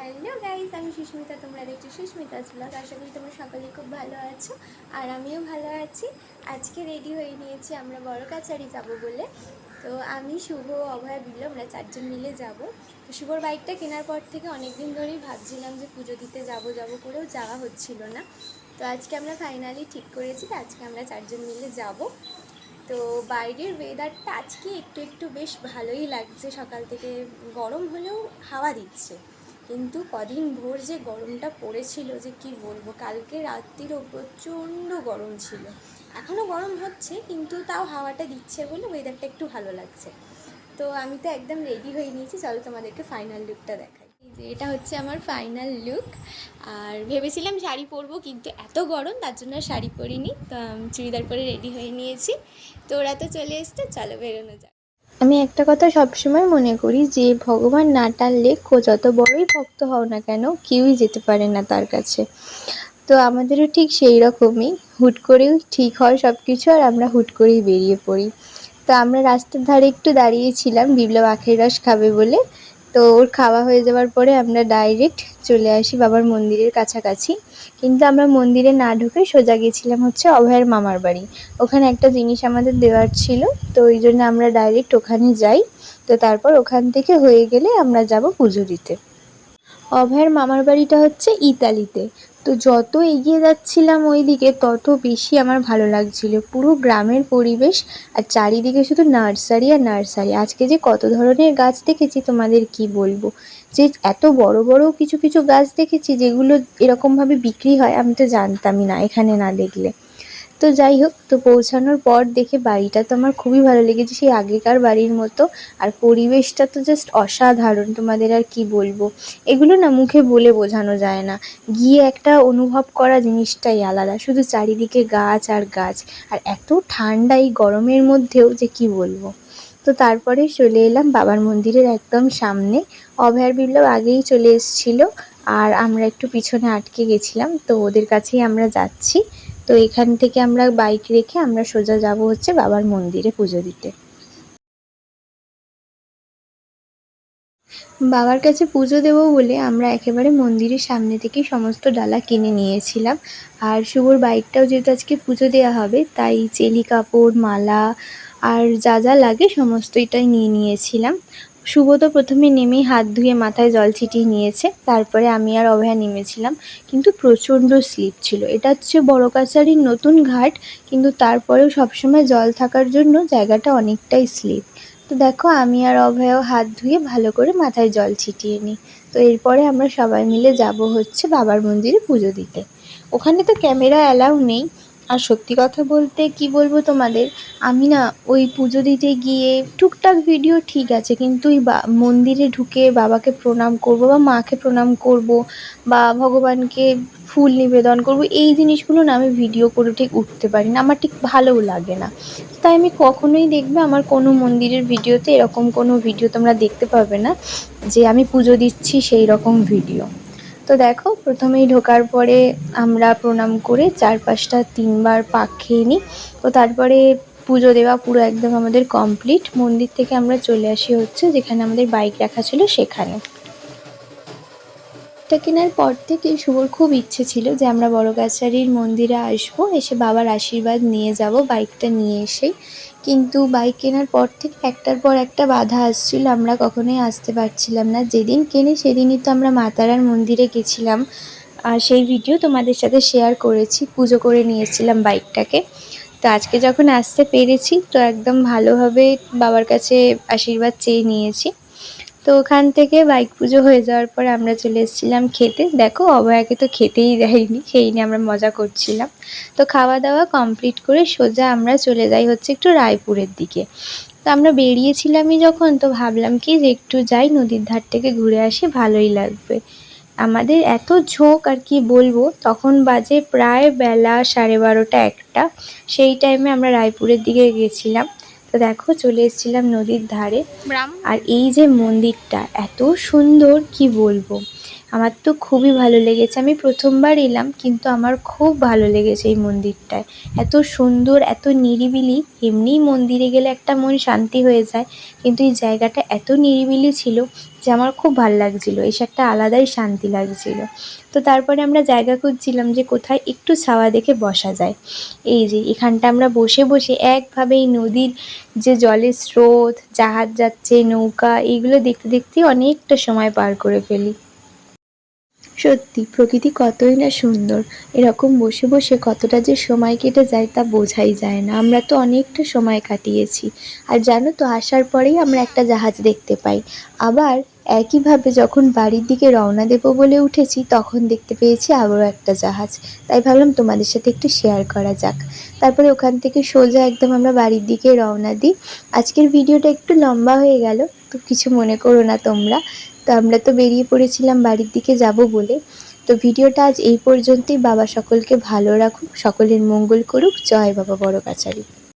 Hello guys, আমি সুস্মিতা। তোমরা দেখছো সুস্মিতাস ব্লগ। আশা করি তোমরা সকলেই খুব ভালো আছো, আর আমিও ভালো আছি। আজকে রেডি হয়ে নিয়েছি আমরা বড় কাছারি যাব বলে। তো আমি, শুভ, অভয়, বিপ্লব আমরা চারজন মিলে যাব। তো শুভর বাইকটা কেনার পর থেকে অনেক দিন ধরেই ভাবছিলাম যে পুজো দিতে যাব করেও যাওয়া হচ্ছিল না। তো আজকে আমরা ফাইনালি ঠিক করেছি যে আজকে আমরা চারজন মিলে যাব। তো বাইরের ওয়েদারটা আজকে একটু একটু বেশ ভালোই লাগছে। সকাল থেকে গরম হলেও হাওয়া দিচ্ছে, কিন্তু কদিন ভোর যে গরমটা পড়েছিল যে কি বলবো। কালকে রাত্রিরও প্রচণ্ড গরম ছিল, এখনও গরম হচ্ছে, কিন্তু তাও হাওয়াটা দিচ্ছে বলে ওয়েদারটা একটু ভালো লাগছে। তো আমি তো একদম রেডি হয়ে নিয়েছি, চলো তোমাদেরকে ফাইনাল লুকটা দেখাই। যে এটা হচ্ছে আমার ফাইনাল লুক। আর ভেবেছিলাম শাড়ি পরবো, কিন্তু এত গরম তার জন্য শাড়ি পরিনি, তো চুড়িদার পরে রেডি হয়ে নিয়েছি। তো ওরা তো চলে এসছে, চলো বেরোনো যাক। আমি একটা কথা সবসময় মনে করি যে ভগবান না টানলে যত বড়ই ভক্ত হও না কেন, কেউই যেতে পারে না তার কাছে। তো আমাদেরও ঠিক সেই রকমই, হুট করেও ঠিক হয় সব কিছু, আর আমরা হুট করেই বেরিয়ে পড়ি। তো আমরা রাস্তার ধারে একটু দাঁড়িয়েছিলাম, বিপ্লব আখের রস খাবে বলে। তো ওর খাওয়া হয়ে যাওয়ার পরে আমরা ডাইরেক্ট চলে আসি বাবার মন্দিরের কাছাকাছি। কিন্তু আমরা মন্দিরে না ঢুকে সোজা গেছিলাম হচ্ছে অভয়ের মামার বাড়ি। ওখানে একটা জিনিস আমাদের দেওয়ার ছিল, তো ওই জন্য আমরা ডাইরেক্ট ওখানে যাই। তো তারপর ওখান থেকে হয়ে গেলে আমরা যাব পুজো দিতে। অভয়ের মামার বাড়িটা হচ্ছে ইতালিতে। তো যত এগিয়ে যাচ্ছিলাম ওই দিকে, তত বেশি আমার ভালো লাগছিল। পুরো গ্রামের পরিবেশ, আর চারিদিকে শুধু নার্সারি আর নার্সারি। আজকে যে কত ধরনের গাছ দেখেছি তোমাদের কি বলবো। যে এত বড় বড় কিছু কিছু গাছ দেখেছি যেগুলো এরকমভাবে বিক্রি হয়, আমি তো জানতামই না এখানে না দেখলে। তো যাই হোক, তো পৌঁছানোর পর দেখে বাড়িটা তো আমার খুবই ভালো লেগেছে, সেই আগেকার বাড়ির মতো। আর পরিবেশটা তো জাস্ট অসাধারণ, তোমাদের আর কি বলবো। এগুলো না মুখে বলে বোঝানো যায় না, গিয়ে একটা অনুভব করা জিনিসটাই আলাদা। শুধু চারিদিকে গাছ আর গাছ, আর এত ঠান্ডা এই গরমের মধ্যেও যে কি বলবো। তো তারপরে চলে এলাম বাবার মন্দিরের একদম সামনে। অভয়ার বিপ্লব আগেই চলে এসেছিল, আর আমরা একটু পিছনে আটকে গেছিলাম, তো ওদের কাছেই আমরা যাচ্ছি। তো এখান থেকে আমরা বাইক রেখে আমরা সোজা যাব হচ্ছে বাবার মন্দিরে পুজো দিতে। বাবার কাছে পুজো দেবো বলে আমরা একেবারে মন্দিরের সামনে থেকেই সমস্ত ডালা কিনে নিয়েছিলাম। আর শুভর বাইকটাও যেহেতু আজকে পুজো দেওয়া হবে, তাই চেলি কাপড়, মালা আর যা যা লাগে সমস্তটাই নিয়ে নিয়েছিলাম। শুভ তো প্রথমে নেমেই হাত ধুয়ে মাথায় জল ছিটিয়ে নিয়েছে, তারপরে আমি আর অভয়া নেমেছিলাম। কিন্তু প্রচণ্ড স্লিপ ছিল। এটা হচ্ছে বড় কাছারির নতুন ঘাট, কিন্তু তারপরেও সবসময় জল থাকার জন্য জায়গাটা অনেকটাই স্লিপ। তো দেখো, আমি আর অভয়ও হাত ধুয়ে ভালো করে মাথায় জল ছিটিয়ে নিই। তো এরপরে আমরা সবাই মিলে যাব হচ্ছে বাবার মন্দিরে পুজো দিতে। ওখানে তো ক্যামেরা অ্যালাউ নেই। আর সত্যি কথা বলতে কি বলবো তোমাদের, আমি না ওই পুজো দিতে গিয়ে টুকটাক ভিডিও ঠিক আছে, কিন্তু ওই মন্দিরে ঢুকে বাবাকে প্রণাম করব বা মাকে প্রণাম করব বা ভগবানকে ফুল নিবেদন করব, এই জিনিসগুলো না আমি ভিডিও করে ঠিক উঠতে পারি না, আমার ঠিক ভালোও লাগে না। তাই আমি কখনোই, দেখবে আমার কোনো মন্দিরের ভিডিওতে এরকম কোনো ভিডিও তোমরা দেখতে পাবে না যে আমি পুজো দিচ্ছি সেই রকম ভিডিও। তো দেখো, প্রথমেই ঢোকার পরে আমরা প্রণাম করে 4-5টা 3বার পাক খেয়ে নিই। তো তারপরে পুজো দেওয়া পুরো একদম আমাদের কমপ্লিট। মন্দির থেকে আমরা চলে আসি হচ্ছে যেখানে আমাদের বাইক রাখা ছিল সেখানে। এটা কেনার পর থেকে শুভর খুব ইচ্ছে ছিল যে আমরা বড় কাছারির মন্দিরে আসবো, এসে বাবার আশীর্বাদ নিয়ে যাব বাইকটা নিয়ে এসেই। কিন্তু বাইক কেনার পর থেকে একটার পর একটা বাধা আসছিল, আমরা কখনোই আসতে পারছিলাম না। যেদিন কিনি সেদিনই তো আমরা মা তারার মন্দিরে গেছিলাম, আর সেই ভিডিও তোমাদের সাথে শেয়ার করেছি। পুজো করে নিয়েছিলাম বাইকটাকে। তো আজকে যখন আসতে পেরেছি, তো একদম ভালোভাবে বাবার কাছে আশীর্বাদ চেয়ে নিয়েছি। তো ওখান থেকে বাইক পুজো হয়ে যাওয়ার পরে আমরা চলে এসেছিলাম খেতে। দেখো, অভয়াকে তো খেতেই দেয়নি, সেই নিয়ে আমরা মজা করছিলাম। তো খাওয়া দাওয়া কমপ্লিট করে সোজা আমরা চলে যাই হচ্ছে একটু রায়পুরের দিকে। তো আমরা বেরিয়েছিলামই যখন, তো ভাবলাম কি যে একটু যাই নদীর ধার থেকে ঘুরে আসি, ভালোই লাগবে। আমাদের এত ঝোঁক আর কি বলবো। তখন বাজে প্রায় বেলা 12:30-1টা। সেই টাইমে আমরা রায়পুরের দিকে গেছিলাম। তো দেখো, চলে এসেছিলাম নদীর ধারে। আর এই যে মন্দিরটা এত সুন্দর কি বলবো, আমার তো খুবই ভালো লেগেছে। আমি প্রথমবার এলাম, কিন্তু আমার খুব ভালো লেগেছে এই মন্দিরটায়। এত সুন্দর, এত নিরিবিলি। এমনিই মন্দিরে গেলে একটা মন শান্তি হয়ে যায়, কিন্তু এই জায়গাটা এত নিরিবিলি ছিল। যে আমার খুব ভালো লাগছিলো, এসে একটা আলাদাই শান্তি লাগছিলো। তো তারপরে আমরা জায়গা খুঁজছিলাম যে কোথায় একটু ছাওয়া দেখে বসা যায়। এই যে এখানটা আমরা বসে বসে একভাবে এই নদীর যে জলের স্রোত, জাহাজ যাচ্ছে, নৌকা, এইগুলো দেখতে দেখতেই অনেকটা সময় পার করে ফেলি। সত্যি প্রকৃতি কতই না সুন্দর, এরকম বসে বসে কতটা যে সময় কেটে যায় তা বোঝাই যায় না। আমরা তো অনেকটা সময় কাটিয়েছি। আর জানো তো, আসার পরেই আমরা একটা জাহাজ দেখতে পাই। আবার একইভাবে যখন বাড়ির দিকে রওনা দেবো বলে উঠেছি তখন দেখতে পেয়েছি আবারও একটা জাহাজ। তাই ভাবলাম তোমাদের সাথে একটু শেয়ার করা যাক। তারপরে ওখান থেকে সোজা একদম আমরা বাড়ির দিকে রওনা দিই। আজকের ভিডিওটা একটু লম্বা হয়ে গেল, তো কিছু মনে করো না তোমরা। তো আমরা তো বেরিয়ে পড়েছিলাম বাড়ির দিকে যাব বলে। তো ভিডিওটা আজ এই পর্যন্তই। বাবা সকলকে ভালো রাখুক, সকলের মঙ্গল করুক। জয় বাবা বড় কাছারি।